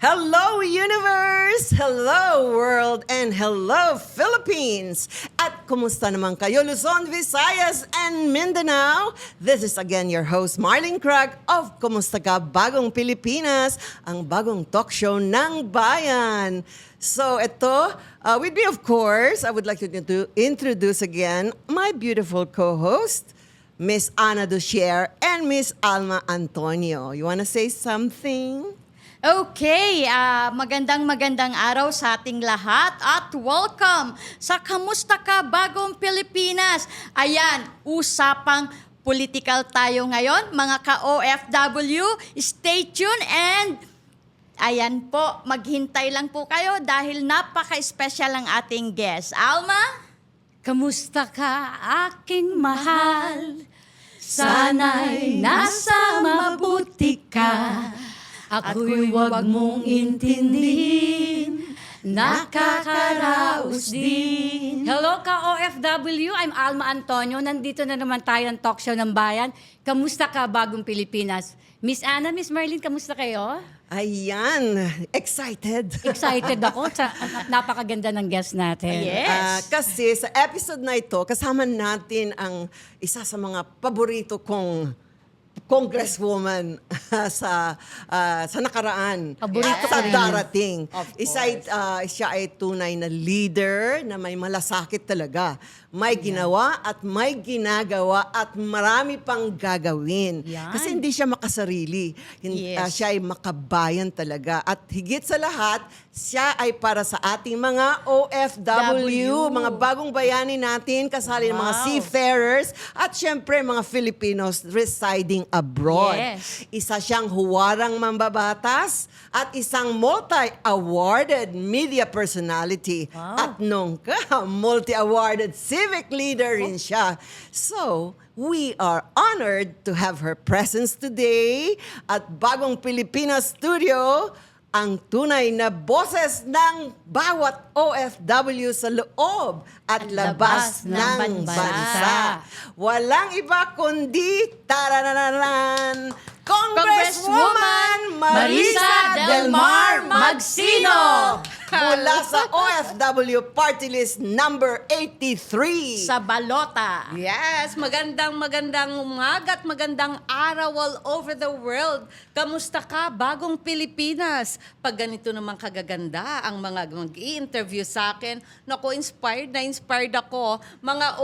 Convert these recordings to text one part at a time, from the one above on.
Hello, universe! Hello, world! And hello, Philippines! At kumusta naman kayo, Luzon, Visayas, and Mindanao? This is again your host, Marlene Craig of Kumusta Ka Bagong Pilipinas, ang bagong talk show ng bayan. So ito, with me of course, I would like to introduce again my beautiful co-host, Miss Ana Ducier and Miss Alma Antonio. You wanna say something? Okay, magandang araw sa ating lahat at welcome sa Kamusta Ka Bagong Pilipinas. Ayan, usapang political tayo ngayon, mga ka-OFW. Stay tuned and ayan po, maghintay lang po kayo dahil napaka-special ang ating guest. Alma? Kamusta ka, aking mahal? Sana'y nasa mabuti ka. Ako'y wag mong intindihin, nakakaraos din. Hello ka-OFW, I'm Alma Antonio. Nandito na naman tayo ng talk show ng bayan. Kamusta ka, Bagong Pilipinas? Miss Ana, Miss Marlene, kamusta kayo? Ayan, excited. Excited ako sa napakaganda ng guest natin. Yes. Kasi sa episode na ito, kasama natin ang isa sa mga paborito kong congresswoman sa nakaraan Paborito at sa ko rin. darating. Of Siya ay tunay na leader na may malasakit talaga. May ginawa at may ginagawa at marami pang gagawin. Yan. Kasi hindi siya makasarili. Yes. Siya ay makabayan talaga. At higit sa lahat, siya ay para sa ating mga OFW, mga bagong bayani natin, kasali ng mga Wow. seafarers, at syempre mga Filipinos residing abroad. Yes. Isa siyang huwarang mambabatas at isang multi-awarded media personality. Wow. At nung multi-awarded civic leader rin siya. So, we are honored to have her presence today at Bagong Pilipinas Studio, ang tunay na boses ng bawat OFW sa loob at labas ng bansa. Walang iba kundi, tararararan, Congresswoman Marisa Del Mar Magsino! Mula sa OFW Party List number 83. Sa balota. Yes, magandang umaga at magandang araw all over the world. Kamusta ka, Bagong Pilipinas? Pag ganito naman kagaganda ang mga mag-i-interview sa akin, naku, inspired ako. Mga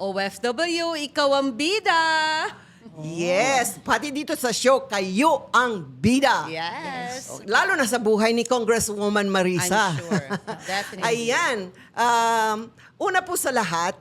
OFW, ikaw ang bida. Yes, pati dito sa show, kayo ang bida. Yes. Lalo na sa buhay ni Congresswoman Marisa. I'm sure. Definitely. Ayan. Una po sa lahat,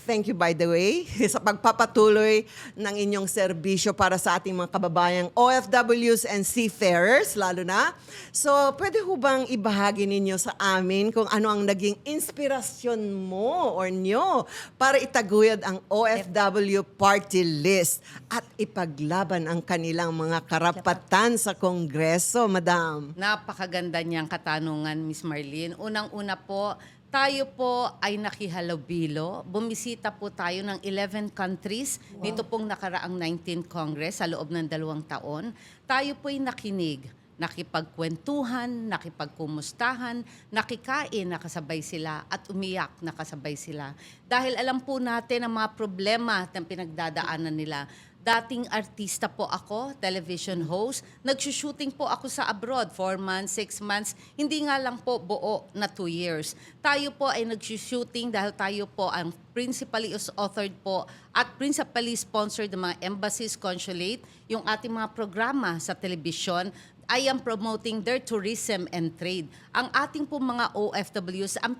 thank you by the way sa pagpapatuloy ng inyong serbisyo para sa ating mga kababayang OFWs and seafarers, lalo na. So, pwede ho bang ibahagi ninyo sa amin kung ano ang naging inspirasyon mo or nyo para itaguyod ang OFW party list at ipaglaban ang kanilang mga karapatan sa Kongreso, Madam? Napakaganda niyang katanungan, Miss Marlene. Unang-una po, tayo po ay nakihalubilo. Bumisita po tayo ng 11 countries. Dito pong nakaraang 19th Congress sa loob ng 2 taon. Tayo po ay nakinig, nakipagkwentuhan, nakipagkumustahan, nakikain, nakasabay sila, at umiyak, nakasabay sila. Dahil alam po natin ang mga problema na pinagdadaanan nila. Dating artista po ako, television host. Nagsushooting po ako sa abroad, 4 months, 6 months. Hindi nga lang po buo na 2 years. Tayo po ay nagsushooting dahil tayo po ang principally authored po at principally sponsored ng mga embassies, consulate, yung ating mga programa sa telebisyon. I am promoting their tourism and trade. Ang ating po mga OFWs, ang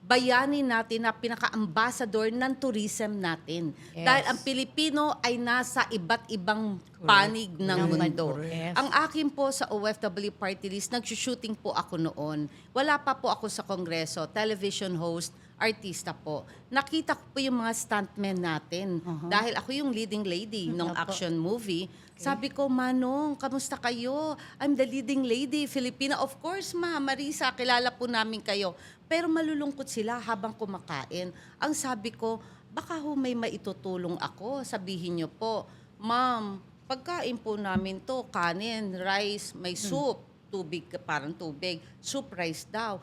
bayani natin na pinaka-ambassador ng tourism natin. Yes. Dahil ang Pilipino ay nasa iba't ibang panig ng mundo. Yes. Ang akin po sa OFW Party List, nagsushooting po ako noon. Wala pa po ako sa Kongreso, television host, artista po. Nakita ko po yung mga stuntmen natin. Dahil ako yung leading lady ng action movie. Sabi ko, Manong, kamusta kayo? I'm the leading lady, Filipina. Of course, Marisa, kilala po namin kayo. Pero malulungkot sila habang kumakain. Ang sabi ko, baka ho may maitutulong ako. Sabihin niyo po, Ma'am, pagkain po namin to, kanin, rice, may soup, tubig, parang tubig, soup, rice daw.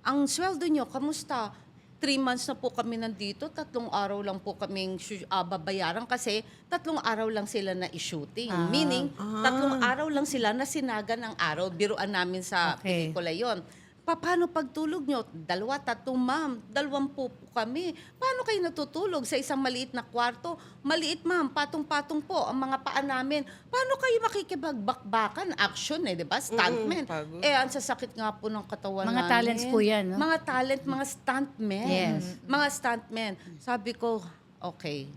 Ang sweldo nyo, kamusta? 3 months na po kami nandito, 3 araw lang po kaming babayaran kasi 3 araw lang sila na i-shooting. Meaning, 3 araw lang sila na sinaga ng araw. Biruan namin sa Okay. pelikula yon. Paano pagtulog nyo? 2, 3, ma'am. 20 po kami. Paano kayo natutulog sa isang maliit na kwarto? Maliit, ma'am. Patong-patong po ang mga paa namin. Paano kayo makikipagbakbakan? Action di ba? Stuntman. pagod. Ang sasakit nga po ng katawan Mga namin. talents po yan, no? Mga talent, mga stuntmen. Yes. Mga stuntmen. Sabi ko, okay,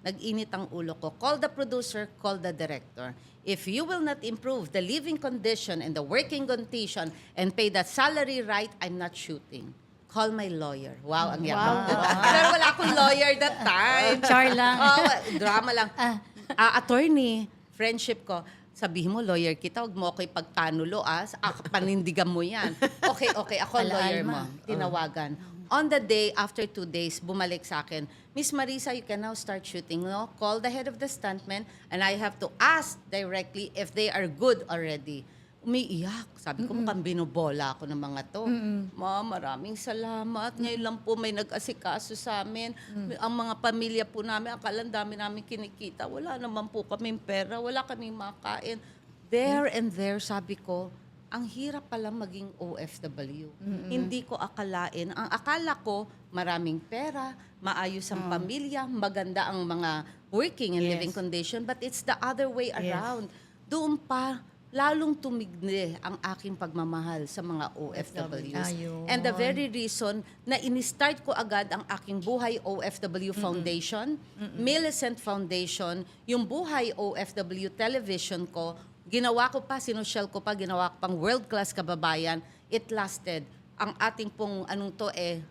nag-init ang ulo ko. Call the producer, call the director. If you will not improve the living condition and the working condition and pay that salary right, I'm not shooting. Call my lawyer. Wow, ang yaman. Pero wala akong lawyer that time. Char lang. Drama lang. Attorney, friendship ko. Sabihin mo, lawyer kita, huwag mo ako ipagpanulo, panindigan mo yan. Okay, ako ang lawyer mo. Tinawagan. On the day, after 2 days, bumalik sa akin, Miss Marisa, you can now start shooting. No? Call the head of the stuntmen and I have to ask directly if they are good already. Umiiyak. Sabi ko, mukhang binobola ako ng mga to. Ma, maraming salamat. Ngayon lang po may nag-asikaso sa amin. Ang mga pamilya po namin, akala dami namin kinikita. Wala naman po kaming pera. Wala kaming makain. There and there, sabi ko, ang hirap pala maging OFW. Hindi ko akalain. Ang akala ko, maraming pera, maayos ang pamilya, maganda ang mga working and Yes. living condition, but it's the other way around. Doon pa, lalong tumigni ang aking pagmamahal sa mga OFWs. Ayun. And the very reason na in-start ko agad ang aking Buhay OFW Foundation, Millicent Foundation, yung Buhay OFW Television ko, ginawa ko pa, sinusyal ko pa, ginawa ko pang world-class kababayan. It lasted. Ang ating pong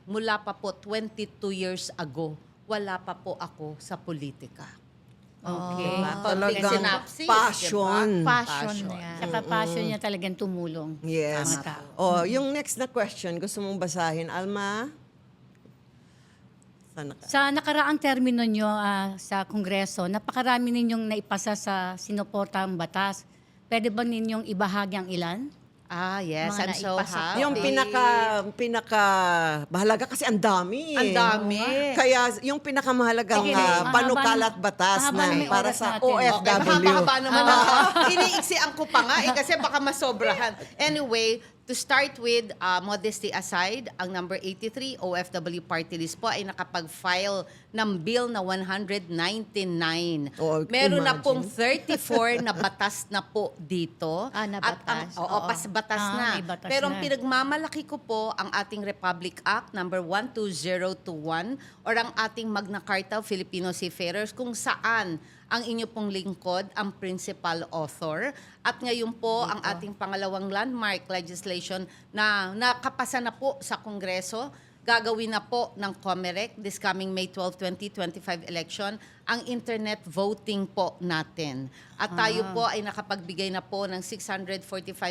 mula pa po 22 years ago, wala pa po ako sa politika. Okay. Talagang Synopsis, passion. diba? Passion na yan. Saka passion niya talagang tumulong. Yes. Sa mga tao. Yung next na question, gusto mong basahin, Alma? Sana ka? Sa nakaraang termino nyo sa Kongreso, napakarami ninyong naipasa sa sinuportang batas. Pwede ba ninyong ibahagi ang ilan? Yes. Mga I'm so naipasa. happy. Yung pinaka mahalaga kasi ang dami. Ang dami. Kaya yung pinakamahalagang Sige, mahabang- panukalat batas mahabang na may para oras sa natin. Okay, OFW. mahaba naman. Iniiksian ko pa nga kasi baka masobrahan. Anyway, to start with, modesty aside, ang number 83, OFW Party List po ay nakapag-file ng bill na 199. Oh, Meron na imagine. pong 34 na batas na po dito. Na At batas. batas na. may batas Pero ang na. pinagmamalaki ko po ang ating Republic Act number 12021 or ang ating Magna Carta of Filipino Seafarers kung saan ang inyo pong lingkod ang principal author. At ngayon po ang ating pangalawang landmark legislation na nakapasa na po sa Kongreso. Gagawin na po ng COMELEC this coming May 12, 2025 election ang internet voting po natin. At tayo po ay nakapagbigay na po ng 645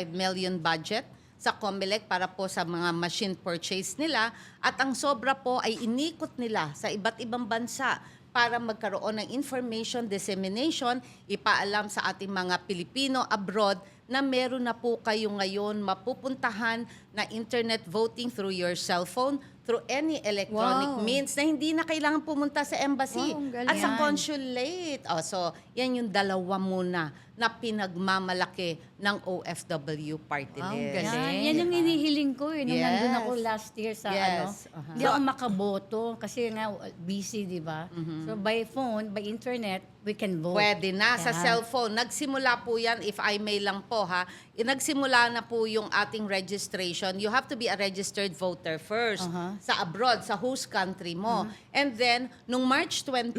million budget sa COMELEC para po sa mga machine purchase nila. At ang sobra po ay inikot nila sa iba't ibang bansa para magkaroon ng information dissemination, ipaalam sa ating mga Pilipino abroad na meron na po kayo ngayon mapupuntahan na internet voting through your cellphone, through any electronic Wow. means na hindi na kailangan pumunta sa embassy Wow, ang galing. at sa consulate. So, yan yung dalawa muna na pinagmamalaki ng OFW party Wow, list. galing. Yan ang hinihiling ko nung Yes. nandun ako last year sa Yes. Hindi ako makaboto kasi nga busy, di ba? So by phone, by internet, we can vote. Pwede na sa Yan. cellphone. Nagsimula po yan, if I may lang po ha, nagsimula na po yung ating registration. You have to be a registered voter first sa abroad, sa host country mo. And then, nung March 20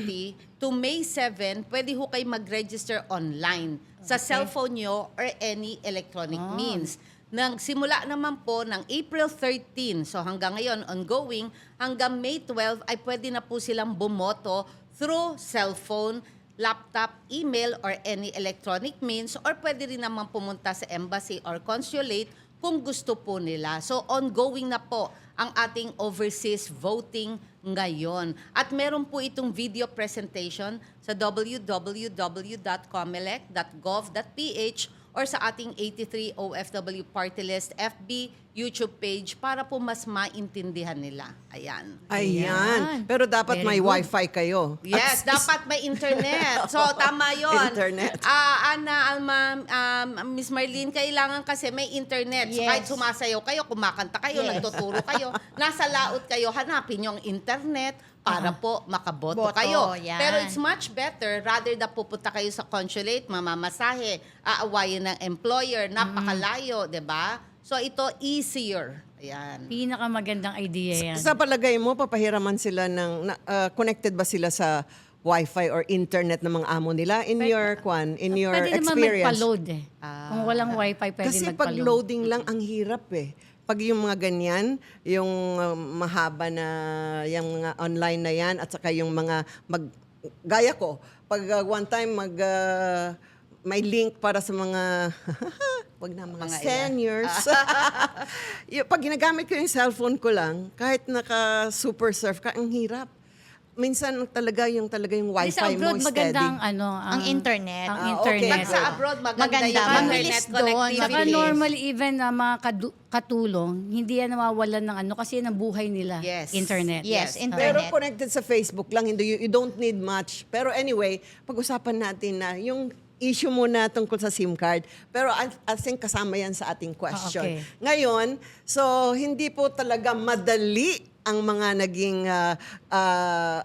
to May 7, pwede ho kayo mag-register online sa cellphone nyo or any electronic means. Nagsimula naman po ng April 13, so hanggang ngayon, ongoing, hanggang May 12 ay pwede na po silang bumoto through cellphone, laptop, email, or any electronic means, or pwede rin naman pumunta sa embassy or consulate kung gusto po nila. So ongoing na po ang ating overseas voting ngayon. At meron po itong video presentation sa www.comelec.gov.ph or sa ating 83 OFW Party List FB, YouTube page para po mas maintindihan nila. Ayan. Ayan. Pero dapat Very may good. Wi-Fi kayo. Yes, dapat may internet. So, tama yun. Internet. Ana, Alma, Miss Marlene, kailangan kasi may internet. So, Yes. kahit sumasayaw kayo, kumakanta kayo, Yes. nagtuturo kayo, nasa laot kayo, hanapin yung internet para po makaboto Boto, kayo. yan. Pero it's much better rather na pupunta kayo sa consulate, mamamasahe, aawayin ng employer, napakalayo, 'di ba? So ito easier. Ayan. Pinakamagandang idea yan. Sa palagay mo, papahiraman sila connected ba sila sa Wi-Fi or internet ng mga amo nila in your Pwede naman experience? magpa-load eh. Kung walang wifi, pwede Kasi pag magpa-load. loading lang ang hirap eh. Pag yung mga ganyan, yung mahaba na yung mga online na yan at saka yung mga gaya ko, pag one time may link para sa mga wag na mga Mga seniors. Pag ginagamit ko yung cellphone ko lang, kahit naka super surf ka, ang hirap. Minsan talaga yung Kasi sa wifi mo abroad, steady. magandang Ang internet. Ang Ah, internet. okay. Pag sa abroad, maganda Maganda. yung Mabilis internet doon. connectivity. Saka normally even na mga katulong, hindi yan nawawalan ng kasi yan ang buhay nila. Yes. Internet. Yes, Pero internet. connected sa Facebook lang, hindi you don't need much. Pero anyway, pag-usapan natin na yung issue muna tungkol sa SIM card. Pero I think kasama yan sa ating question. Okay. Ngayon, so hindi po talaga madali ang mga naging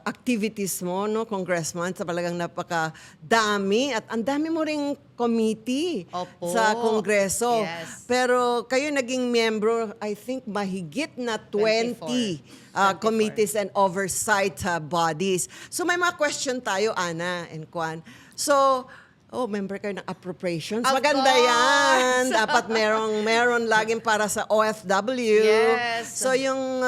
activities mo, no, Congressman, sa talagang napakadami at ang dami mo ring committee Opo. sa Kongreso. Yes. Pero kayo naging miyembro, I think mahigit na 20 24. committees and oversight bodies. So may mga question tayo, Ana and Kwan. So, member kayo ng appropriations. Of Maganda course. yan. Dapat meron laging para sa OFW. Yes. So yung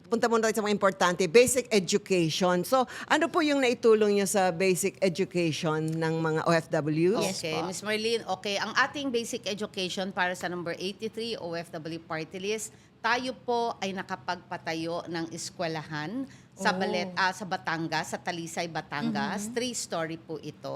punta muna tayo sa mga importante, basic education. So ano po yung naitulong nyo sa basic education ng mga OFWs? Yes Okay, po. Ms. Marlene, okay. Ang ating basic education para sa number 83 OFW Party List, tayo po ay nakapagpatayo ng eskwelahan sa sa Batangas, sa Talisay, Batangas. 3-story po ito.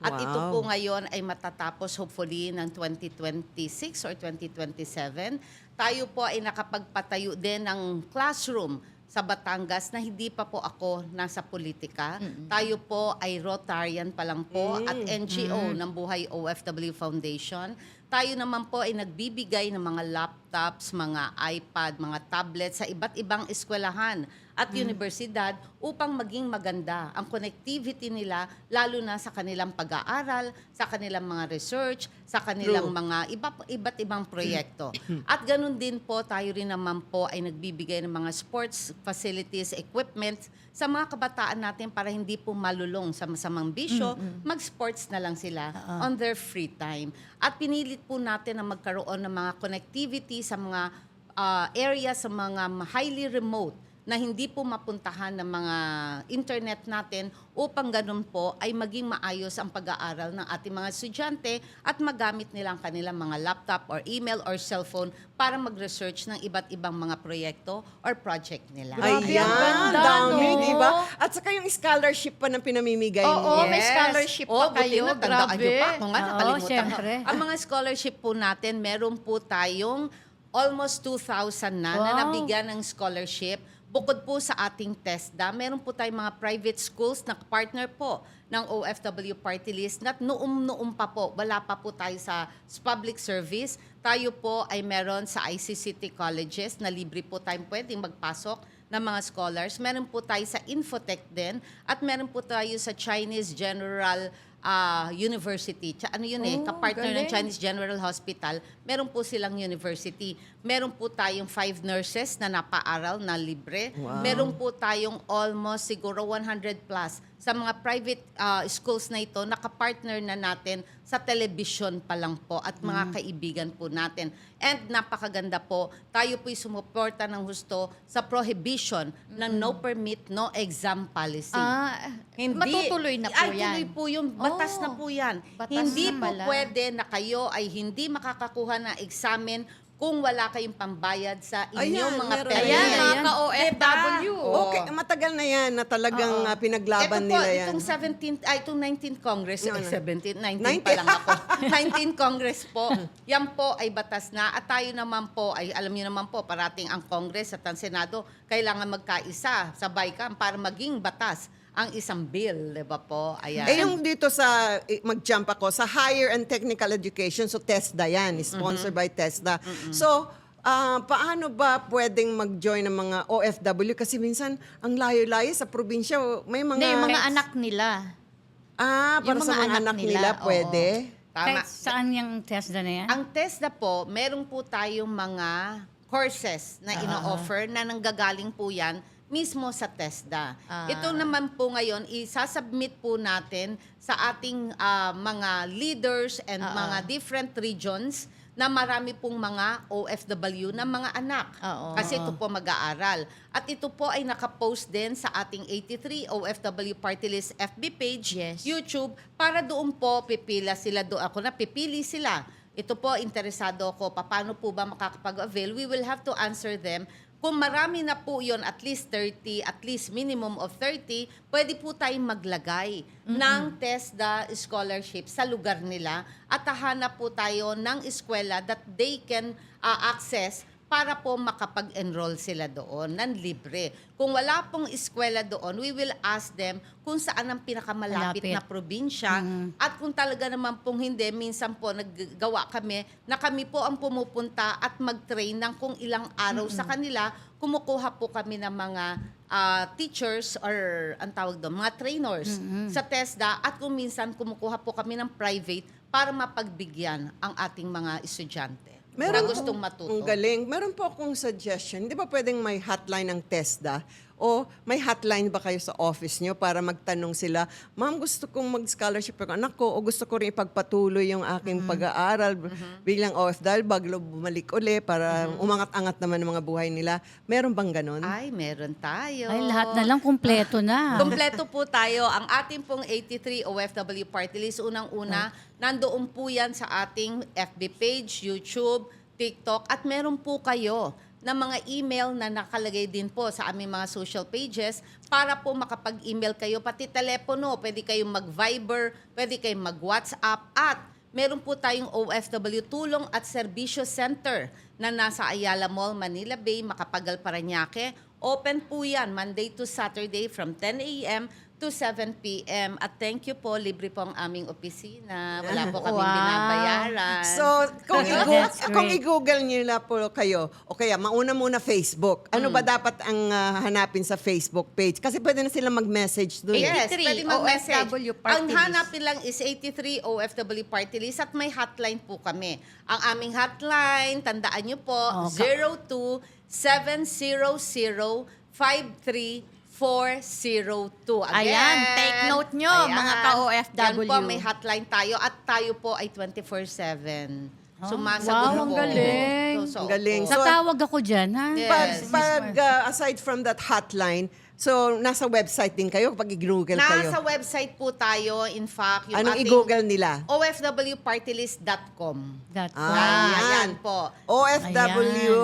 At ito Wow. po ngayon ay matatapos hopefully ng 2026 or 2027. Tayo po ay nakapagpatayo din ng classroom sa Batangas na hindi pa po ako nasa politika. Tayo po ay Rotarian pa lang po at NGO ng Buhay OFW Foundation. Tayo naman po ay nagbibigay ng mga laptops, mga iPad, mga tablet sa iba't ibang eskwelahan at universidad upang maging maganda ang connectivity nila lalo na sa kanilang pag-aaral, sa kanilang mga research, sa kanilang mga iba't ibang proyekto. At ganun din po, tayo rin naman po ay nagbibigay ng mga sports facilities, equipment sa mga kabataan natin para hindi po malulong sa masamang bisyo, mag-sports na lang sila on their free time. At pinilit po natin na magkaroon ng mga connectivity sa mga area, sa mga highly remote na hindi po mapuntahan ng mga internet natin upang ganun po ay maging maayos ang pag-aaral ng ating mga estudyante at magamit nila ang kanilang mga laptop or email or cellphone para mag-research ng iba't ibang mga proyekto or project nila. Grabe, Ayan, ang ganda, dami, no? di ba? At saka yung scholarship pa na pinamimigay Oo, niyo. may scholarship pa buti kayo. na, tandaan Grabe. niyo pa. Ako nga, Oo, nakalimutan ko. syempre. Ang mga scholarship po natin, meron po tayong almost 2,000 na Wow. nabigyan ng scholarship. Bukod po sa ating TESDA, meron po tayong mga private schools na partner po ng OFW Party List na noong pa po, wala pa po tayo sa public service. Tayo po ay meron sa ICCT colleges na libre po tayong pwedeng magpasok ng mga scholars. Meron po tayo sa Infotech din at meron po tayo sa Chinese General University. Ano yun kapartner ng galing. Chinese General Hospital. Meron po silang university. Meron po tayong 5 nurses na napaaral na libre. Wow. Meron po tayong almost siguro 100 plus sa mga private schools na ito, nakapartner na natin sa television pa lang po at mga kaibigan po natin. And napakaganda po, tayo po'y sumuporta ng husto sa prohibition ng no permit, no exam policy. Matutuloy na po Ay, yan. tuloy po yung batas Oh, na po yan. batas Hindi na po pala. pwede na kayo ay hindi makakakuha ng examen kung wala kayong pambayad sa inyong Ayan, mga meron pera. na Ayan, yan. mga Ayan. ka-OFW. Oo. Okay, matagal na yan na talagang pinaglaban Ito po, nila yan. itong 19th Congress, No, no. 19 pa lang ako. 19th Congress po, yan po ay batas na. At tayo naman po, ay alam niyo naman po, parating ang Congress at ang Senado, kailangan magkaisa, sabay ka para maging batas ang isang bill, di ba po? Ayan. Yung dito sa, mag-jump ako, sa Higher and Technical Education, so TESDA yan, sponsored by TESDA. So, paano ba pwedeng mag-join ng mga OFW? Kasi minsan, ang layo-layo sa probinsya, may mga... Hindi, yung mga anak nila. Para yung sa mga mga anak anak nila, nila, pwede. Tama. Kahit saan yung TESDA na yan? Ang TESDA po, meron po tayong mga courses na ino-offer na nanggagaling po yan mismo sa TESDA. Ito naman po ngayon, isasubmit po natin sa ating mga leaders and mga different regions na marami pong mga OFW na mga anak. Oo. Kasi ito po mag-aaral. At ito po ay nakapost din sa ating 83 OFW Party List FB page, Yes. YouTube, para doon po pipila sila. Doon ako na pipili sila. Ito po, interesado ako, paano po ba makakapag-avail? We will have to answer them. Kung marami na po yon, at least 30, at least minimum of 30, pwede po tayong maglagay ng TESDA scholarship sa lugar nila at hahanap po tayo ng eskwela that they can access para po makapag-enroll sila doon ng libre. Kung wala pong eskwela doon, we will ask them kung saan ang pinakamalapit Malapit. na probinsya. At kung talaga naman pong hindi, minsan po naggawa kami na kami po ang pumupunta at mag-train ng kung ilang araw sa kanila. Kumukuha po kami ng mga teachers or ang tawag doon, mga trainers sa TESDA at kung minsan kumukuha po kami ng private para mapagbigyan ang ating mga estudyante na gustong matuto. Ang galing. Meron po akong suggestion. Di ba pwedeng may hotline ng TESDA? O may hotline ba kayo sa office nyo para magtanong sila, Ma'am, gusto kong mag-scholarship ng anak ko o gusto ko rin ipagpatuloy yung aking pag-aaral bilang OFW bago bumalik uli para umangat-angat naman ang mga buhay nila. Meron bang ganon? Ay, meron tayo. Ay, lahat na lang kumpleto na. Kompleto po tayo. Ang ating pong 83 OFW Party List, unang-una, nandoon po yan sa ating FB page, YouTube, TikTok, at meron po kayo na mga email na nakalagay din po sa aming mga social pages para po makapag-email kayo, pati telepono, pwede kayong mag-Viber, pwede kayong mag-WhatsApp, at meron po tayong OFW Tulong at Serbisyo Center na nasa Ayala Mall, Manila Bay, Macapagal, Parañaque. Open po yan Monday to Saturday from 10 a.m. to 7 p.m. At thank you po, libre po ang aming opisina. Wala po kaming Wow. binabayaran. So, kung, That's great. kung i-google nyo na po kayo, o kaya mauna muna Facebook, ano ba dapat ang hanapin sa Facebook page? Kasi pwede na sila mag-message doon. Yes, 83 pwede mag-message. OFW Party Ang List. hanapin lang is 83 OFW Party List at may hotline po kami. Ang aming hotline, tandaan nyo po, 02-700-53-402. Ayan, take note nyo, mga ka-OFW. Yan po, may hotline tayo at tayo po ay 24/7. Sumasagot Wow, ang po. galing. Ang galing. So, Natawag ako dyan, ha? Yes. Pag aside from that hotline, so nasa website din kayo pag i-google kayo. Nasa website po tayo, in fact, yung Anong ating i-google nila? OFWpartylist.com. Ayan. Yan po. OFW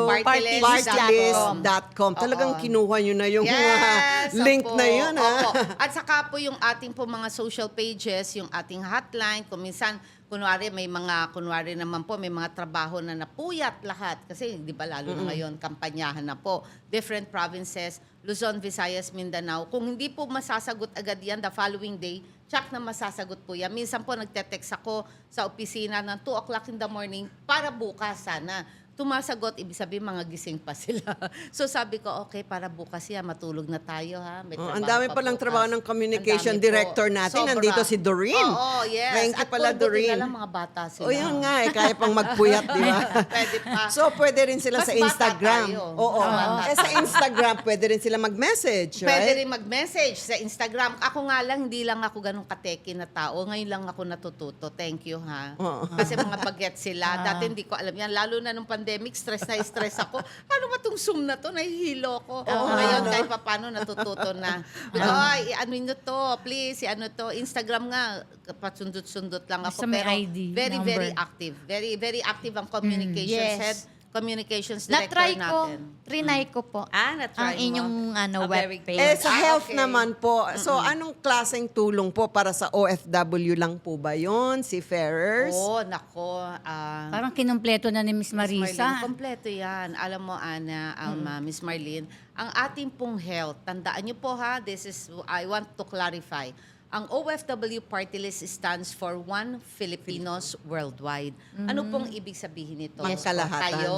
Ayan. partylist.com. Talagang Oo. kinuha nyo na yung Yes, link opo, na yun. opo. At saka po yung ating po mga social pages, yung ating hotline, kung minsan, kunwari naman po, may mga trabaho na napuyat lahat. Kasi, di ba, lalo na ngayon, kampanyahan na po. Different provinces, Luzon, Visayas, Mindanao. Kung hindi po masasagot agad yan the following day, tsak na masasagot po yan. Minsan po, nagte-text ako sa opisina ng 2 o'clock in the morning para bukas sana. Tumasagot, ibig sabihin mga gising pa sila. So sabi ko, okay, para bukas yan, matulog na tayo ha. May Oh, ang trabaho dami pa palang bukas. trabaho ng communication Ang dami po. director natin. Sobra. Nandito si Doreen. Oo, yes. Thank you At pala, kung buti Doreen. na lang mga bata sila. O yan nga kaya pang magpuyat, di ba? Pwede pa. So, pwede rin sila Mas sa bata Instagram. tayo. Oo. Mas bata Sa Instagram, pwede rin sila mag-message, right? Pwede rin mag-message sa Instagram. Ako nga lang, hindi lang ako ganun kateki na tao. Ngayon lang ako natututo. Thank you, ha? Oo. Kasi mga bagets sila. Dati hindi ko alam yan. Lalo na nung pandemic, stress ako. Paano ba itong Zoom na to? Nahihilo ko. Ngayon, kahit pa paano natututo na. Ay, ano nyo to? Please, ano to? Instagram nga, patsundot-sundot lang ako. Basta may Pero ID very, number. very active. Very, very active ang communications Yes. head. communications director Na-try ko, natin. trinay ko po. Na-try ang mo? inyong Very webpage. good. Sa health okay. naman po. So, anong klaseng tulong po para sa OFW lang po ba yun? Si Farers? Oh, nako. Parang kinumpleto na ni Miss Marlene, Marisa. kompleto yan. Alam mo, Ana, Miss Marlene, ang ating pong health, tandaan niyo po ha, I want to clarify. Ang OFW Party List stands for One Filipinos Worldwide. Ano pong ibig sabihin nito? Pangkalahatan.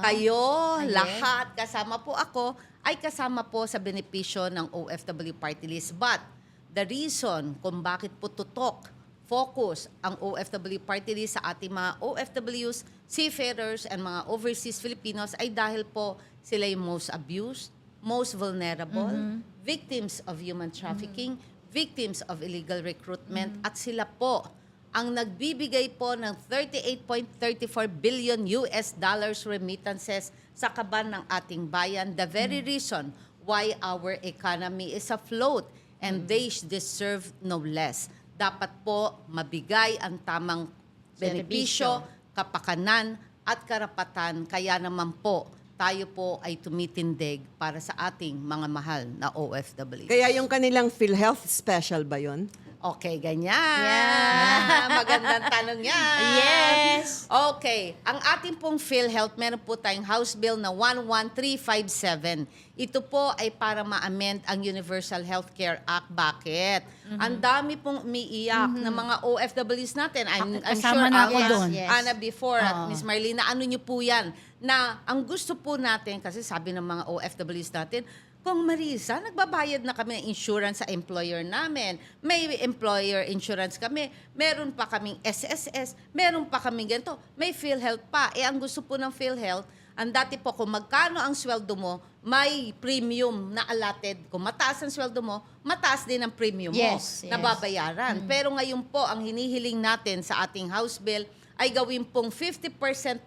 Kayo, Ayan. lahat, kasama po ako, ay kasama po sa benepisyo ng OFW Party List. But, the reason kung bakit po tutok, focus ang OFW Party List sa ating mga OFWs, seafarers, and mga overseas Filipinos ay dahil po sila yung most abused, most vulnerable, victims of human trafficking, victims of illegal recruitment, at sila po ang nagbibigay po ng 38.34 billion US dollars remittances sa kaban ng ating bayan. The very reason why our economy is afloat, and they deserve no less. Dapat po mabigay ang tamang benepisyo, kapakanan, at karapatan. Kaya naman po, tayo po ay tumitindig para sa ating mga mahal na OFW. Kaya yung kanilang PhilHealth special ba yun? Okay, ganyan. Yeah. Magandang tanong yan. Yes. Okay. Ang ating pong PhilHealth, meron po tayong House Bill na 11357. Ito po ay para ma-amend ang Universal Healthcare Act. Bakit? Ang dami pong umiiyak ng mga OFWs natin. I'm Kasama sure, na ako Ana, doon. Yes. Ana before, at Oo. Miss Marlene, ano nyo po yan? Na ang gusto po natin, kasi sabi ng mga OFWs natin, kung Marisa, nagbabayad na kami ng insurance sa employer namin. May employer insurance kami. Meron pa kaming SSS. Meron pa kaming ganito. May PhilHealth pa. Ang gusto po ng PhilHealth, ang dati po kung magkano ang sweldo mo, may premium na allotted. Kung mataas ang sweldo mo, mataas din ang premium mo Yes, na yes. babayaran. Pero ngayon po, ang hinihiling natin sa ating House Bill ay gawin pong 50%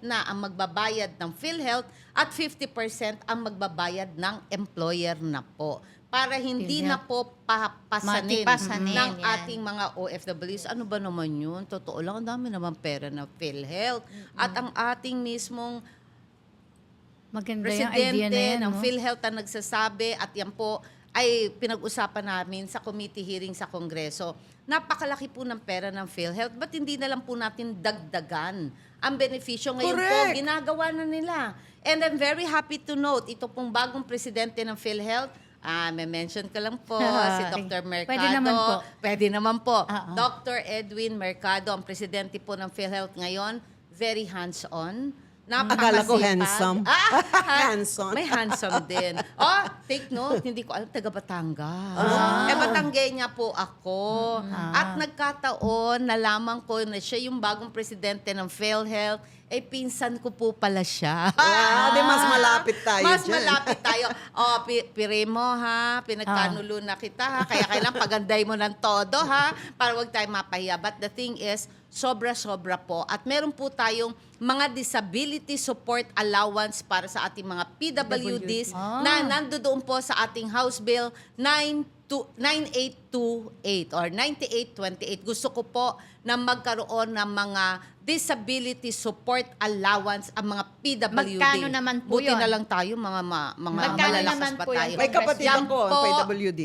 na ang magbabayad ng PhilHealth at 50% ang magbabayad ng employer na po. Para hindi na po pasanin Matipasanin, ng yan. ating mga OFWs. Ano ba naman yun? Totoo lang, ang dami naman pera na PhilHealth. At ang ating mismong Maganda yung idea presidente na yan. ng no? PhilHealth ang nagsasabi, at yan po ay pinag-usapan namin sa committee hearing sa Kongreso. Napakalaki po ng pera ng PhilHealth. Ba't hindi na lang po natin dagdagan ang benepisyo? Ngayon po, Correct. ginagawa na nila. And I'm very happy to note, ito pong bagong presidente ng PhilHealth, may mention ko lang po, si Dr. Mercado. Pwede naman po. Pwede naman po. Oo. Dr. Edwin Mercado, ang presidente po ng PhilHealth ngayon, very hands-on. Akala ko Napakasipag. handsome. Handsome. May handsome din. Oh, take note, hindi ko alam, taga Batangas. Batanggenya po ako. At nagkataon, nalaman ko na siya yung bagong presidente ng PhilHealth, pinsan ko po pala siya. Di mas malapit tayo Mas dyan. malapit tayo. Pire mo ha, pinagkanulo na kita ha, kaya kailangan paganday mo ng todo ha, para wag tayo mapahiya. But the thing is, sobra-sobra po. At meron po tayong mga disability support allowance para sa ating mga PWDs na nandoon po sa ating House Bill 9828 or 9828. Gusto ko po na magkaroon ng mga disability support allowance ang mga PWD. Magkano naman po Buti yun? na lang tayo, mga Magkano malalakas naman pa po tayo. yan? May kapatid Yan ako, po. PWD.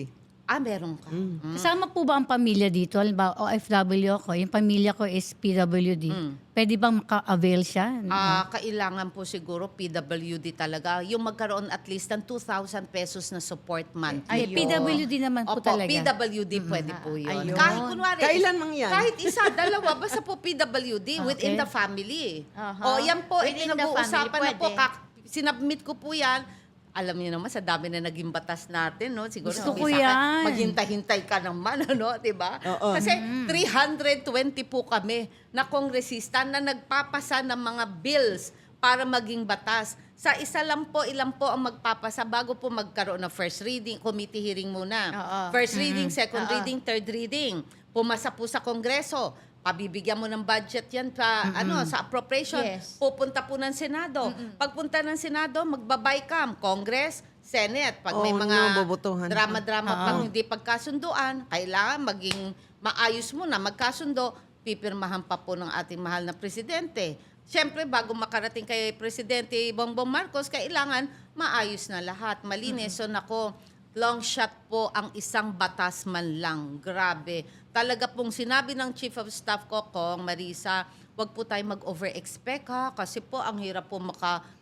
Meron ka. Kasama po ba ang pamilya dito? Halimbawa, OFW ako, yung pamilya ko is PWD. Pwede bang maka-avail siya? Kailangan po siguro PWD talaga. Yung magkaroon at least ng 2,000 pesos na support monthly. Ay, PWD naman po Opo, talaga. PWD pwede po yun. Ayun. Kahit kunwari, Kailan mang yan? Kahit isa, dalawa, basta po PWD within Okay. the family. Aha. Yan po, Within the pinag-uusapan na family, po. pwede. Sinubmit ko po yan. Alam niyo naman, sa dami na naging batas natin, no? Siguro Gusto sabi ko sa akin, yan. maghintay-hintay ka naman, ano? Diba? Oo. Kasi 320 po kami na kongresista na nagpapasa ng mga bills para maging batas. Sa isa lang po, ilang po ang magpapasa bago po magkaroon ng first reading, committee hearing muna. Oo. First reading, second Oo. reading, third reading. Pumasa po sa Kongreso. Pabibigyan mo ng budget yan sa appropriation. Yes. Pupunta po ng Senado. Pagpunta ng Senado, magbabay-cam. Congress, Senate. Pag may Oh, mga no, bobotohan. drama-drama pang hindi pagkasunduan, kailangan maging maayos muna, magkasundo, pipirmahan pa po ng ating mahal na presidente. Siyempre, bago makarating kay Presidente Bongbong Marcos, kailangan maayos na lahat, malinis. So nako, long shot po ang isang batas man lang. Grabe. Talaga pong sinabi ng Chief of Staff ko, Kong Marisa, wag po tayo mag-over-expect ha. Kasi po, ang hirap po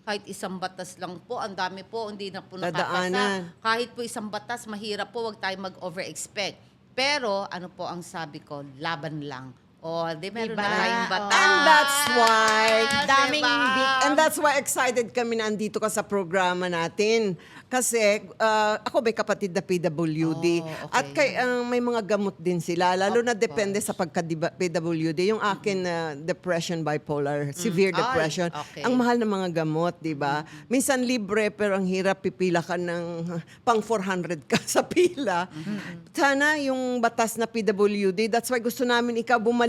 kahit isang batas lang po, ang dami po, hindi na po nakakasa. Dadaanan. Kahit po isang batas, mahirap po, wag tayo mag-over-expect. Pero, ano po ang sabi ko, laban lang. O, di meron Diba? na tayong batas. And that's why, daming and that's why excited kami na andito ka sa programa natin. Kasi ako may kapatid na PWD. Oh, okay. At may mga gamot din sila. Lalo na depende sa pagka-PWD. Yung akin depression, bipolar, severe Ay, depression. okay. Ang mahal ng mga gamot, di ba? Minsan libre pero ang hirap pipila ka ng pang 400 ka sa pila. Sana yung batas na PWD, that's why gusto namin ikaw bumalik.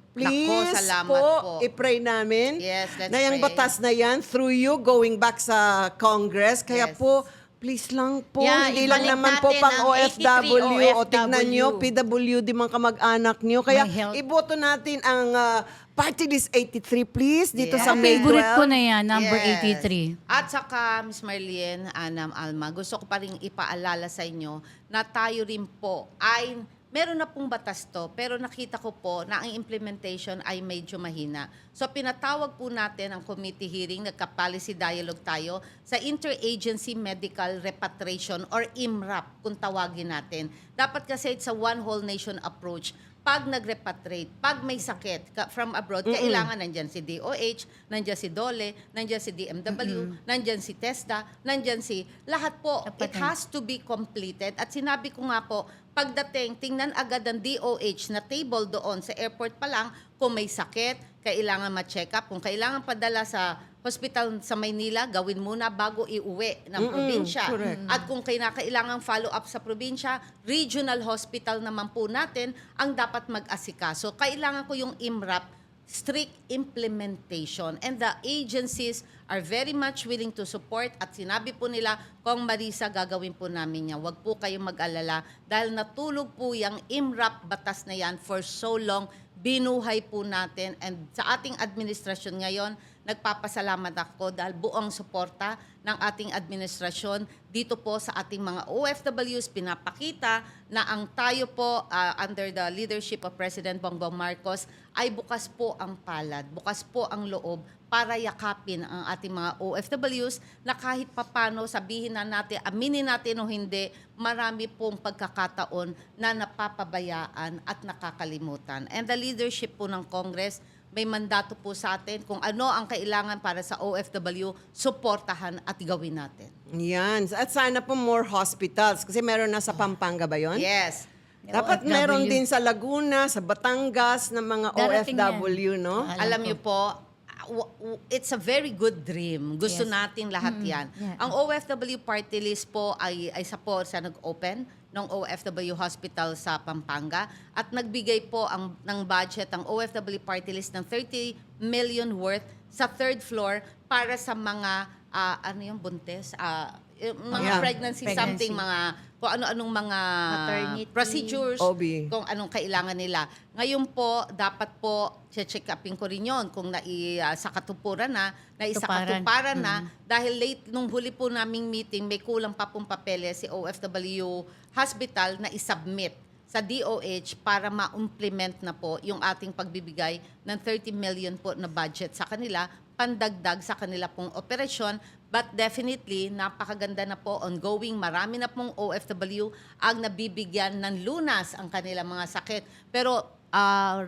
Please Nako, salamat po. i-pray namin Yes, let's na yung pray. batas na yan through you going back sa Congress. Kaya Yes. po, please lang po, Yeah, hindi lang ibalik naman po natin pang ang OFW. 83 O tignan nyo, PWD mga kamag-anak nyo. Kaya My health. iboto natin ang Party List 83, please, dito Yes. sa May 12. Favorite ko na yan, number Yes. 83. At saka, Miss Marlene, Anam, Alma, gusto ko pa rin ipaalala sa inyo na tayo rin po ay meron na pong batas to, pero nakita ko po na ang implementation ay medyo mahina. So pinatawag po natin ang committee hearing, nagka-policy dialogue tayo sa Interagency Medical Repatriation or IMRAP kung tawagin natin. Dapat kasi it's a one whole nation approach. Pag nag-repatriate, pag may sakit from abroad, kailangan nandyan si DOH, nandyan si DOLE, nandyan si DMW, nandyan si TESDA, nandyan si lahat po. It has to be completed. At sinabi ko nga po, pagdating, tingnan agad ang DOH na table doon sa airport pa lang, kung may sakit, kailangan ma-check up. Kung kailangan padala sa hospital sa Maynila, gawin muna bago iuwi ng probinsya. correct. At kung kailangan follow-up sa probinsya, regional hospital naman po natin ang dapat mag-asikaso. Kailangan ko yung IMRAP, strict implementation. And the agencies are very much willing to support at sinabi po nila, Kong Marisa, gagawin po namin yan. Huwag po kayong mag-alala dahil natulog po yung IMRAP batas na yan for so long. Binuhay po natin and sa ating administrasyon ngayon, nagpapasalamat ako dahil buong suporta ng ating administrasyon dito po sa ating mga OFWs. Pinapakita na ang tayo po under the leadership of President Bongbong Marcos ay bukas po ang palad, bukas po ang loob para yakapin ang ating mga OFWs na kahit papano sabihin na natin, aminin natin o hindi, marami pong pagkakataon na napapabayaan at nakakalimutan. And the leadership po ng Congress, may mandato po sa atin kung ano ang kailangan para sa OFW, suportahan at gawin natin. Yan. At sana po more hospitals. Kasi meron na sa Pampanga ba yun? Yes. Dapat OFW. meron din sa Laguna, sa Batangas, ng mga Darating OFW, no? Alam niyo po, it's a very good dream. Gusto natin lahat yan. Yeah. Ang OFW party list po ay sa nag-open ng OFW Hospital sa Pampanga at nagbigay po ng budget ang OFW party list ng 30 million worth sa third floor para sa mga buntes, mga Yeah. pregnancy, something, mga kung ano-anong mga Maternity. procedures, OB. kung anong kailangan nila. Ngayon po, dapat po, check upin ko rin yun kung sa katupuran na, naisakatuparan na, dahil late nung huli po naming meeting, may kulang pa pong papeles si OFW Hospital na isubmit sa DOH para ma-implement na po yung ating pagbibigay ng 30 million po na budget sa kanila, pandagdag sa kanila pong operasyon. But definitely, napakaganda na po, ongoing. Marami na pong OFW ang nabibigyan ng lunas ang kanilang mga sakit. Pero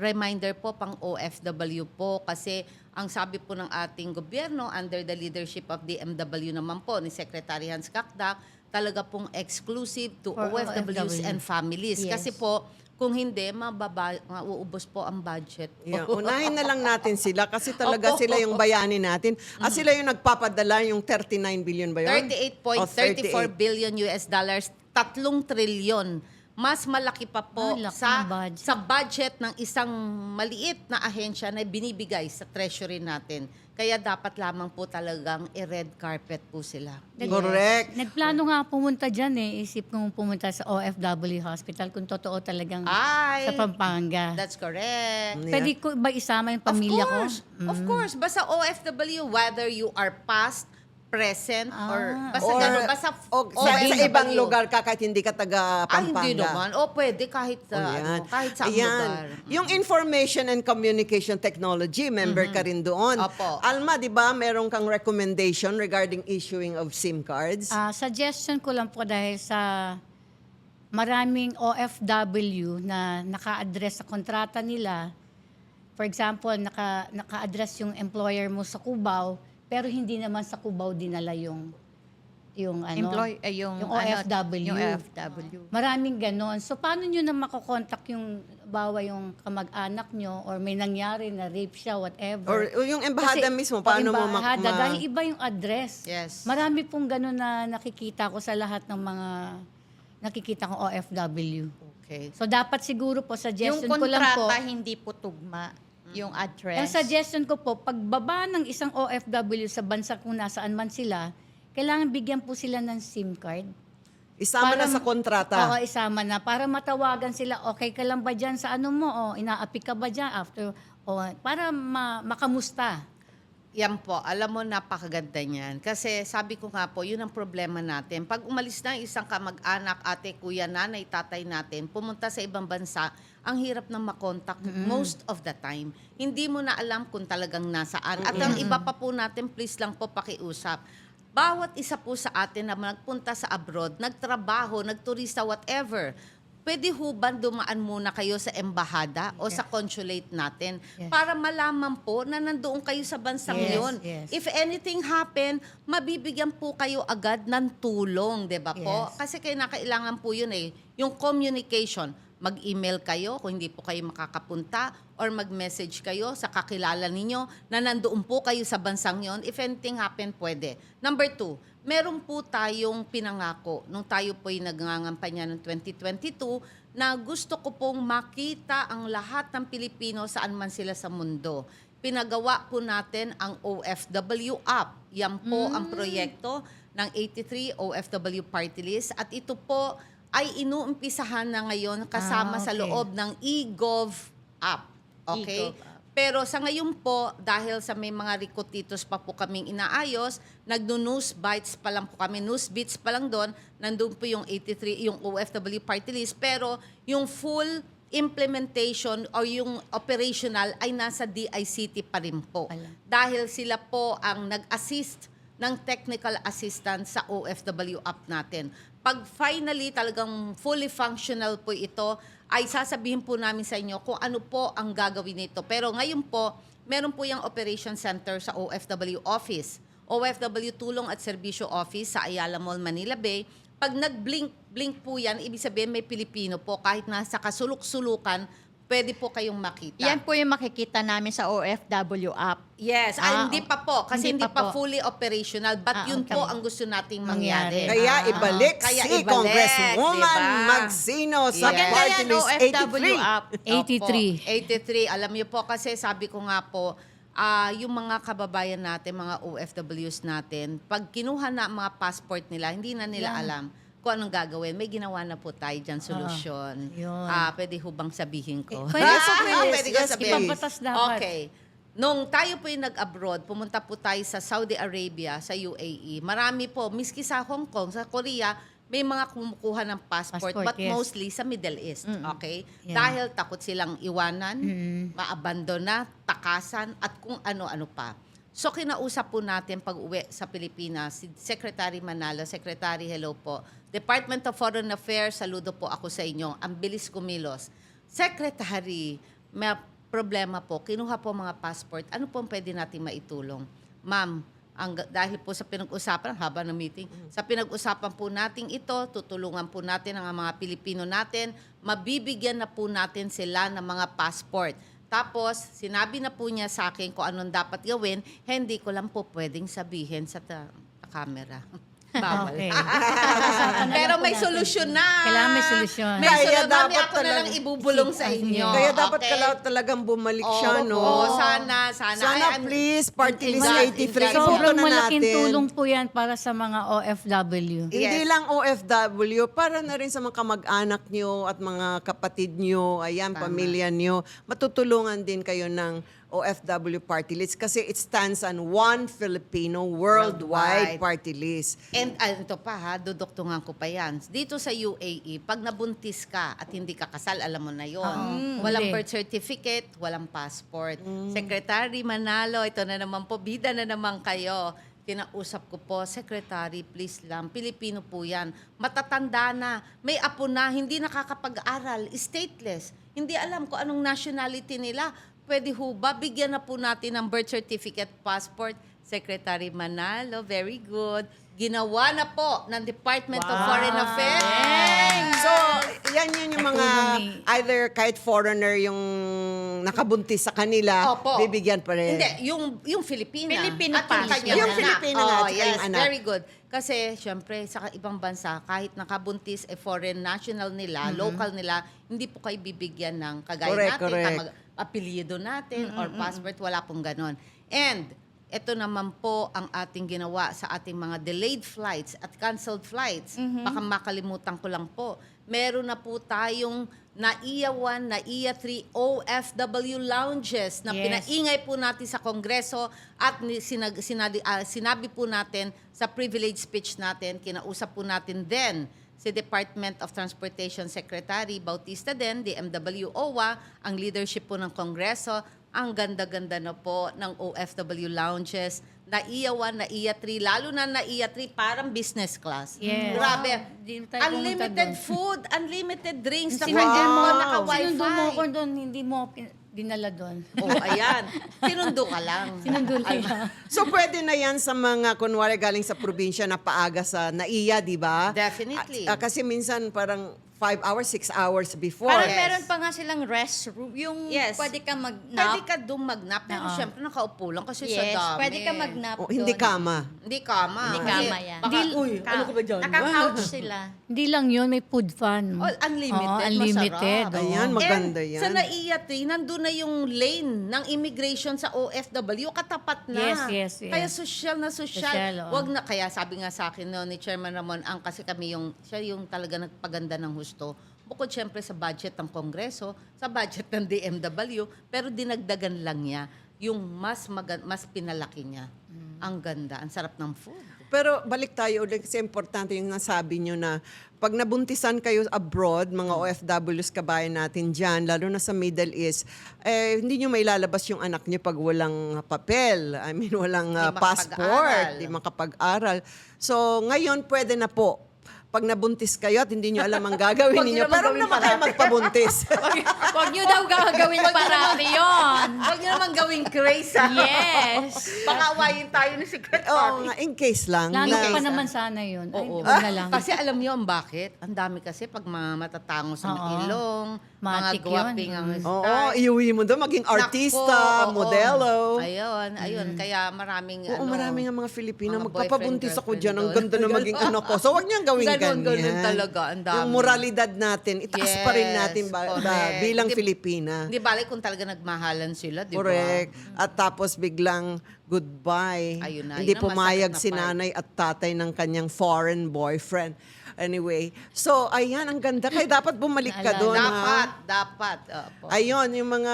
reminder po pang OFW po kasi ang sabi po ng ating gobyerno under the leadership of DMW naman po ni Secretary Hans Kakdak, talaga pong exclusive to For OFWs OFW. and families. Yes. Kasi po, kung hindi, mauubos po ang budget. Yeah, unahin na lang natin sila kasi talaga Opo. sila yung bayani natin. At sila yung nagpapadala yung 39 billion ba yun? 38.34 O, 38. billion US dollars, 3 trilyon. mas malaki pa po Laki sa ng budget. sa budget ng isang maliit na ahensya na binibigay sa treasury natin. Kaya dapat lamang po talagang i-red carpet po sila. Correct. Nagplano nga pumunta dyan Isip kong pumunta sa OFW Hospital kung totoo talagang Ay, sa Pampanga. that's correct. Yeah. Pwede ko ba isama yung pamilya ko? Of course. Basta OFW, whether you are past, present, or basta Or, gano'n. Basta sa ibang lugar ka kahit hindi ka taga Ay, Pampanga. hindi naman. O pwede kahit sa, Ayan. kahit sa Ayan. lugar. Yung information and communication technology, member ka rin doon. Opo. Alma, di ba, meron kang recommendation regarding issuing of SIM cards? Suggestion ko lang po dahil sa maraming OFW na naka-address sa kontrata nila. For example, naka-address yung employer mo sa Cubao, pero hindi naman sa Cubao dinala yung yung OFW. Yung OFW. Maraming ganon. So, paano nyo na makokontak yung, bawa yung kamag-anak nyo or may nangyari na rape siya, whatever. Or yung embahada mismo, paano mo embahada, dahil iba yung address. Yes. Marami pong ganon na nakikita ko sa lahat ng mga nakikita kong OFW. Okay. So, dapat siguro po, Yung suggestion ko lang po, kontrata hindi po tugma. Yung address. ang suggestion ko po, pagbaba ng isang OFW sa bansa kung nasaan man sila, kailangan bigyan po sila ng SIM card. Isama na sa kontrata. Oo, isama na. Para matawagan sila, okay ka lang ba dyan sa ano mo? O inaapi ka ba dyan after? O, para makamusta. Yan po, alam mo, napakaganda niyan. Kasi sabi ko nga po, yun ang problema natin. Pag umalis na isang kamag-anak, ate, kuya, nanay, tatay natin, pumunta sa ibang bansa, ang hirap na makontak most of the time. Hindi mo na alam kung talagang nasaan. At ang iba pa po natin, please lang po pakiusap. Bawat isa po sa atin na nagpunta sa abroad, nagtrabaho, nagturista, whatever, pwede huban dumaan muna kayo sa embahada o sa consulate natin para malaman po na nandoon kayo sa bansang Yes, yun. yes. If anything happen, mabibigyan po kayo agad ng tulong, 'di ba po? Yes. Kasi kailangan po yun yung communication. Mag-email kayo kung hindi po kayo makakapunta or mag-message kayo sa kakilala ninyo na nandoon po kayo sa bansang yon. If anything happen, pwede. Number 2, meron po tayong pinangako nung tayo po'y nagngangampanya noong 2022 na gusto ko pong makita ang lahat ng Pilipino saan man sila sa mundo. Pinagawa po natin ang OFW app. Yan po ang proyekto ng 83 OFW Party List at ito po ay inuumpisahan na ngayon kasama sa okay. loob ng eGov app. Okay? eGov app. Pero sa ngayon po, dahil sa may mga rikotitos pa po kaming inaayos, nagno-news bites pa lang po kami, news beats pa lang doon, nandun po yung 83, yung OFW Party List, pero yung full implementation o yung operational ay nasa DICT pa rin po. Dahil sila po ang nag-assist ng technical assistance sa OFW app natin. Pag finally talagang fully functional po ito, ay sasabihin po namin sa inyo kung ano po ang gagawin nito. Pero ngayon po, meron po yung operation center sa OFW office. OFW Tulong at Serbisyo Office sa Ayala Mall, Manila Bay. Pag nag-blink po yan, ibig sabihin may Pilipino po. Kahit nasa kasuluk-sulukan, pwede po kayong makita. Yan po yung makikita namin sa OFW app. Yes, hindi pa po. Kasi hindi hindi pa pa po. fully operational. But yun okay. po ang gusto nating mangyari. Mangyari. Kaya ibalik Kaya si ibalik, Congresswoman diba? Magsino sa Yes. Maganda Party yan, List OFW 83. app. 83. 83. Alam niyo po kasi sabi ko nga po, yung mga kababayan natin, mga OFWs natin, pag kinuha na ang mga passport nila, hindi na nila alam kung anong gagawin. May ginawa na po tayo dyan, solusyon. Yun. Pwede hubang sabihin ko? Pwede po, pwede. Pwede ko Yes, sabihin. ipapatas dapat. Okay. Nung tayo po yung nag-abroad, pumunta po tayo sa Saudi Arabia, sa UAE. Marami po, miski sa Hong Kong, sa Korea, may mga kumukuha ng passport, Passport, but yes. mostly sa Middle East. Okay? Yeah. Dahil takot silang iwanan, maabandona, takasan, at kung ano-ano pa. So, kinausap po natin pag-uwi sa Pilipinas, si Secretary Manalo. Secretary, hello po. Department of Foreign Affairs, saludo po ako sa inyo. Ang bilis kumilos. Secretary, may problema po. Kinuha po mga passport. Ano po ang pwede natin maitulong? Ma'am, dahil po sa pinag-usapan, haba ng meeting, sa pinag-usapan po natin ito, tutulungan po natin ang mga Pilipino natin, mabibigyan na po natin sila ng mga passport. Tapos, sinabi na po niya sa akin kung anong dapat gawin, hindi ko lang po pwedeng sabihin sa camera. Bawal. Okay. Pag-usapan na Pero lang po may natin. solusyon na. Kailangan may solusyon. May Kaya solusyon. Mami, dapat ako na lang talaga- ibubulong sa inyo. Kaya dapat Okay? talagang bumalik siya, no? Oo, sana. Sana I'm- please, party list Exactly. 83, Sobrang iboto Sobrang na malaking natin. tulong po yan para sa mga OFW. Hindi Yes. lang OFW, para na rin sa mga kamag-anak nyo at mga kapatid nyo, ayan, pamilya nyo. Matutulungan din kayo ng OFW party list kasi it stands on One Filipino Worldwide Worldwide. Party List. And ito pa ha, duduktungan ko pa yan. Dito sa UAE, pag nabuntis ka at hindi ka kasal, alam mo na yon. Walang huli. birth certificate, walang passport. Secretary Manalo, ito na naman po, bida na naman kayo. Kinausap ko po, Secretary, please lang, Pilipino po yan. Matatanda na, may apo na, hindi nakakapag-aral, stateless. Hindi alam kung anong nationality nila. Pwede ho ba, bigyan na po natin ng birth certificate, passport. Secretary Manalo, very good. Ginawa na po ng Department of Foreign Affairs. So, yan yun yung mga Economy. either kahit foreigner yung nakabuntis sa kanila, Opo. bibigyan pa rin. Hindi, yung Filipina. Filipino at pa. yung kanyang Yung anak. Filipina na at Oh, kanyang yes, anak. very good. Kasi, syempre, sa ibang bansa, kahit nakabuntis, foreign national nila, local nila, hindi po kayo bibigyan ng kagaya Correct, natin, correct. apelyido natin, or passport, wala pong ganon. And, ito naman po ang ating ginawa sa ating mga delayed flights at canceled flights. Baka makalimutan ko lang po. Meron na po tayong NAIA 1, NAIA 3 OFW lounges na Yes. pinaingay po natin sa Kongreso at sinabi po natin sa privilege speech natin, kinausap po natin din si Department of Transportation Secretary Bautista din, DMW OWA, ang leadership po ng Kongreso. Ang ganda-ganda na po ng OFW lounges. NAIA 1, NAIA 3, lalo na NAIA 3, parang business class. Yes. Grabe. Di tayo pumunta Unlimited doon. food, unlimited drinks. Sinundo mo, Naka-wifi. sinundo mo ko doon, hindi mo dinala doon. Oh, ayan. Sinundo ka lang. Sinundo lang. So, pwede na yan sa mga, kunwari galing sa probinsya na paaga sa NAIA, di ba? Definitely. Kasi minsan parang 5 hours, 6 hours before. Parang Yes. meron pa nga silang restroom, yung Yes. pwede ka Pwede mag-nap. ka doon mag-nap, pero Oo. syempre nakaupo lang kasi sa Yes, dami. pwede ka mag-nap O, hindi doon. kama. Hindi kama. Hindi Kasi kama yan. Baka, uy, ano ka ba dyan? Naka-couch sila. Hindi lang yun, may food fun. Oh, unlimited, Oo, unlimited. masarap. oo. Ayan, maganda And yan. sa NAIA 3, nandun na yung lane ng immigration sa OFW, katapat na. Yes, yes, yes. Kaya social na social. Social, oo. Wag na, kaya sabi nga sa akin no, ni Chairman Ramon, kasi kami siya yung talaga nagpaganda ng husto. Bukod syempre sa budget ng Kongreso, sa budget ng DMW, pero dinagdagan lang niya yung mas pinalaki niya. Ang ganda, ang sarap ng food. Pero balik tayo ulit kasi importante yung nasabi nyo na pag nabuntisan kayo abroad, mga OFWs kabayan natin dyan, lalo na sa Middle East, hindi nyo mailalabas yung anak nyo pag walang papel. I mean, walang Hindi passport, makapag-aral. di makapag-aral. So, ngayon pwede na po. Pag nabuntis kayo at hindi nyo alam ang gagawin Huwag nyo ninyo, naman pero gawin naman kayo magpabuntis. Huwag nyo daw gagawin parati yun. Huwag niyo naman gawing crazy. Yes. Baka awayin tayo ni Secretary. Oo nga, in case lang. Lalo na- pa naman sana yun. Ay, Oo. wag na lang. Kasi alam niyo ang bakit? Ang dami kasi pag mga matatango sa Oo. ilong, mga Matik guwaping yun. ang Oo, style. iuwi mo doon, maging artista, Nako, oo. modelo. Ayun. Kaya maraming Oo, marami nga mga Filipino. mga Magpapabuntis ako dyan. Ang boyfriend, ganda na maging ano ko. So, wag niyang gawin ganyan. Ganun talaga. Ang dami. Yung moralidad natin, itaas pa rin natin correct. bilang Hindi- Filipina. Hindi balik kung talaga nagmahalan sila, di ba? Correct. At tapos biglang goodbye. Ayun na, Hindi yun ang pumayag masakit na si part. nanay at tatay ng kanyang foreign boyfriend. Anyway, so ayan, ang ganda. Kaya dapat bumalik ka doon. Dapat. Opo. Ayun, yung mga,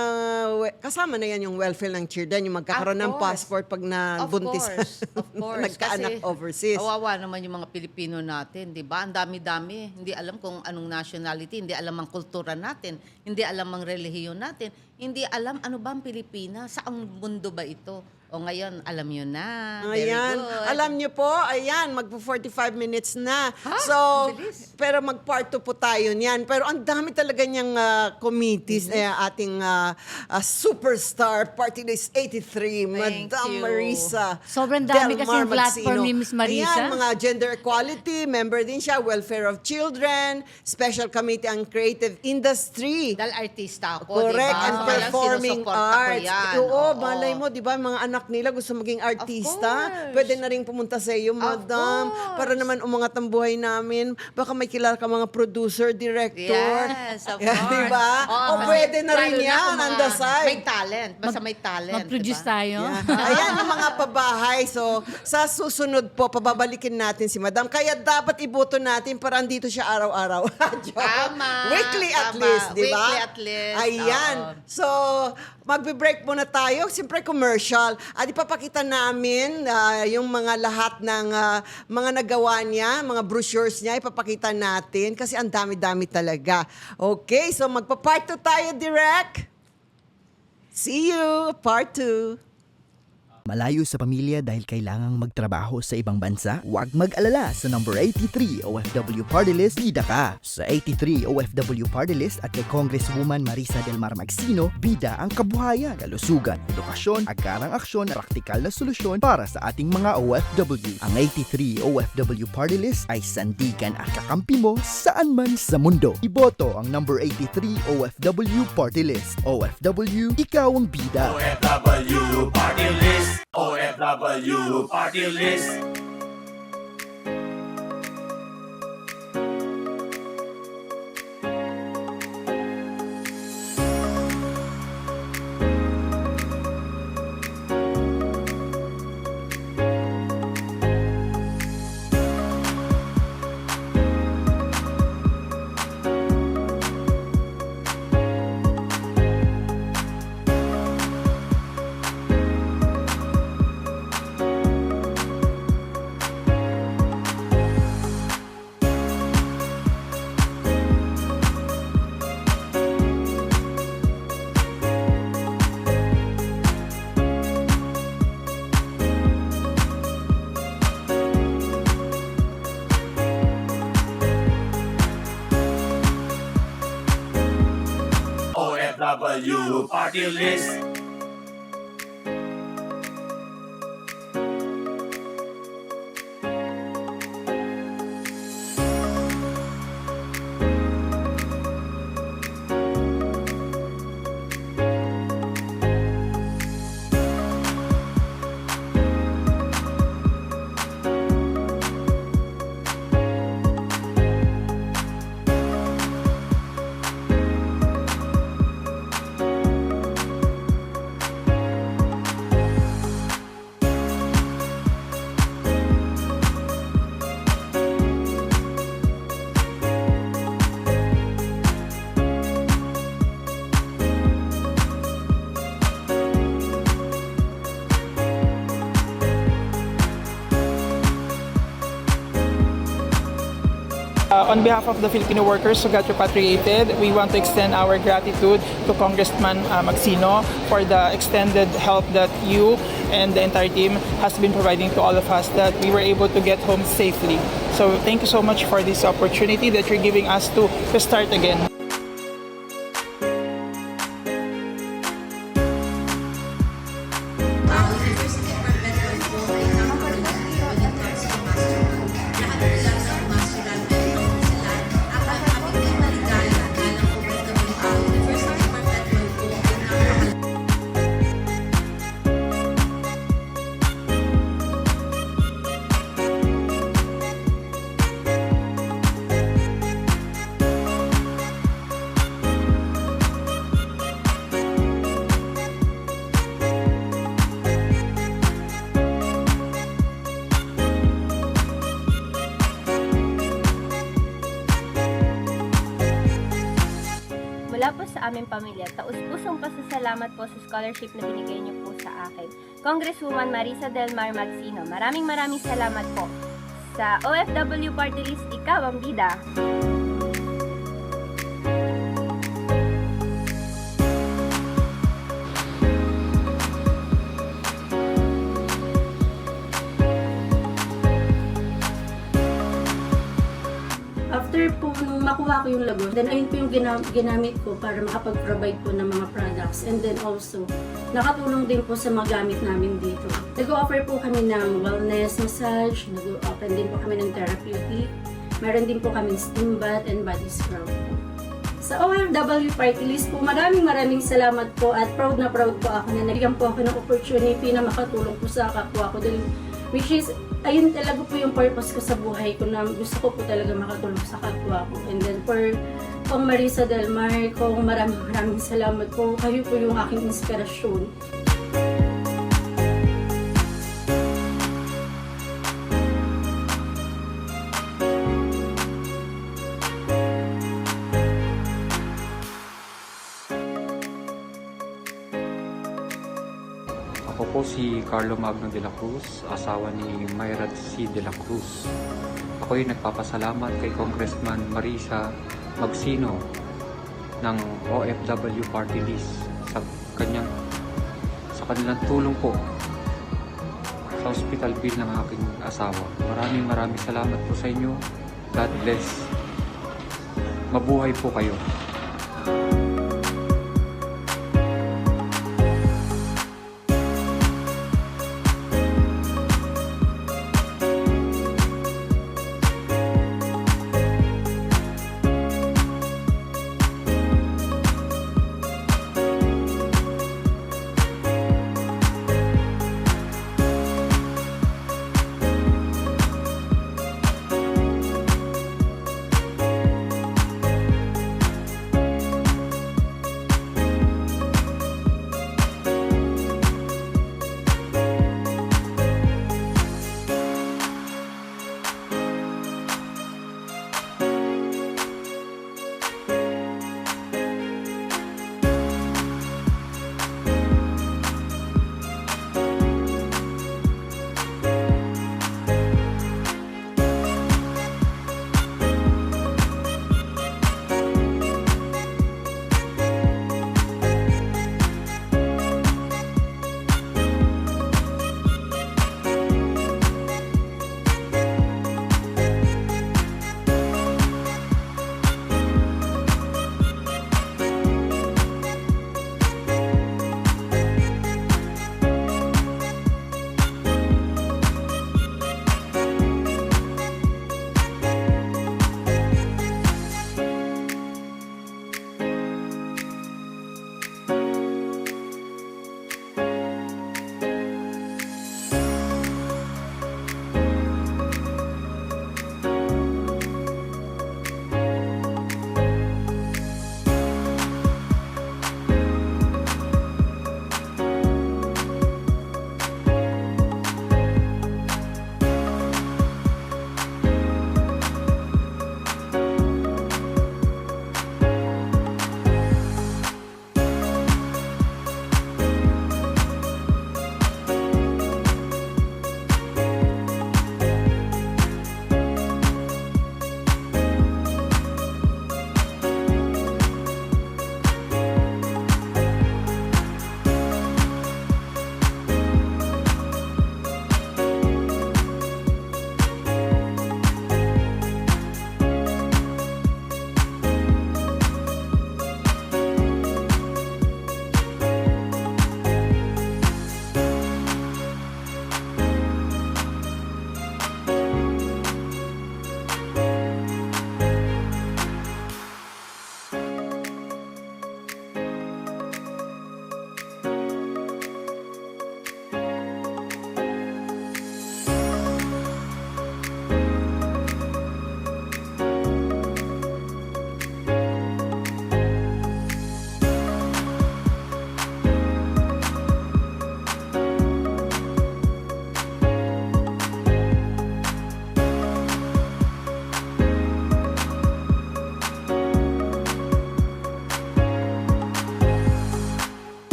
kasama na yan yung welfare ng children, yung magkakaroon ng Of course. passport pag nabuntis. Of course. Nagkaanak Kasi overseas. Kawawa naman yung mga Pilipino natin, di ba? Ang dami-dami. Hindi alam kung anong nationality, hindi alam ang kultura natin, hindi alam ang relihiyon natin, hindi alam ano ba ang Pilipinas, saang mundo ba ito? O ngayon, alam nyo na. Very Ayan. good. Alam niyo po, ayan, magpo-45 minutes na. Ha? So, Bilis. pero mag-part 2 po tayo niyan. Pero ang dami talaga niyang committees, ating superstar, Party List 83, Thank Madam you. Marisa. Sobrang dami Delmar kasing platform Magsino. ni Miss Marisa. Ayan, mga gender equality, member din siya, welfare of children, special committee on creative industry. Dahil artista ako, Correct, di ba? and So, kaya performing sinusuporta ko arts. yan. Oo, malay mo, di ba, mga anak anak nila gusto maging artista, course. pwede na rin pumunta sa iyo, madam. course. Para naman umangat ang buhay namin. Baka may kilala ka mga producer, director. Yes, of Yeah, course. diba? Oo, O kasi pwede na rin lalo yan kung on mga the side. May talent. Basta may talent. Mag-produce diba? tayo. Ayan yung mga pabahay. So, sa susunod po, pababalikin natin si Madam. Kaya dapat iboto natin para andito siya araw-araw. Joke. Tama. Weekly at Tama. least, di ba? Weekly at least. Ayan. Oo. So, magbe-break muna tayo. Siyempre, commercial. At ipapakita namin yung mga lahat ng mga nagawa niya, mga brochures niya, ipapakita natin kasi ang dami-dami talaga. Okay, so magpa-part 2 tayo, direct. See you, part 2. Malayo sa pamilya dahil kailangang magtrabaho sa ibang bansa? Huwag mag-alala sa number 83 OFW Party List, bida ka! Sa 83 OFW Party List at kay Congresswoman Marisa Del Mar Magsino, bida ang kabuhayan, kalusugan, edukasyon, agarang aksyon, praktikal na solusyon para sa ating mga OFW. Ang 83 OFW Party List ay sandigan at kakampi mo saan man sa mundo. Iboto ang number 83 OFW Party List. OFW, ikaw ang bida. OFW Party List. OFW Party List. OFW Party List. On behalf of the Filipino workers who got repatriated, we want to extend our gratitude to Congressman Magsino for the extended help that you and the entire team has been providing to all of us, that we were able to get home safely. So thank you so much for this opportunity that you're giving us to start again. Mula po sa aming pamilya, taus-pusong pasasalamat po sa scholarship na binigay niyo po sa akin. Congresswoman Marisa Del Mar Magsino, maraming salamat po. Sa OFW Party List, ikaw ang bida. After po nung makuha ko yung Lagos, then ayun po yung ginamit ko para makapag-provide po ng mga products. And then also, nakatulong din po sa mga gamit namin dito. Nag-offer po kami ng wellness massage, nag-open din po kami ng therapeutic. Meron din po kami steam bath and body scrub. Sa OFW Party List po, maraming salamat po at proud na proud po ako na nabigyan po ako ng opportunity na makatulong po sa kapwa ko. Dahil, which is, ayun talaga po yung purpose ko sa buhay ko na gusto ko po talaga makatulong sa kapwa ko. And then for Kong Marisa Del Mar, Kong maraming salamat po. Kayo po yung aking inspirasyon. Ako po si Carlo Magno de la Cruz, asawa ni Mayra C. de la Cruz. Ako'y nagpapasalamat kay Congressman Marisa Magsino ng OFW Party List sa kanilang tulong po sa hospital bill ng aking asawa. Maraming salamat po sa inyo. God bless. Mabuhay po kayo.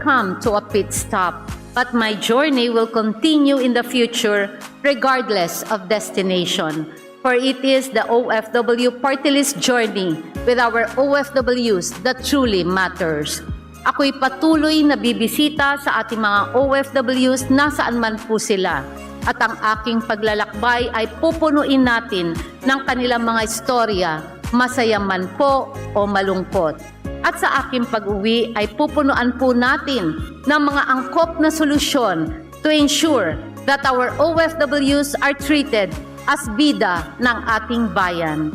come to a pit stop, but my journey will continue in the future regardless of destination. For it is the OFW Party List journey with our OFWs that truly matters. Ako'y patuloy na bibisita sa ating mga OFWs nasaan man po sila. At ang aking paglalakbay ay pupunuin natin ng kanilang mga istorya, masaya man po o malungkot. At sa aking pag-uwi ay pupunuan po natin ng mga angkop na solusyon to ensure that our OFWs are treated as bida ng ating bayan.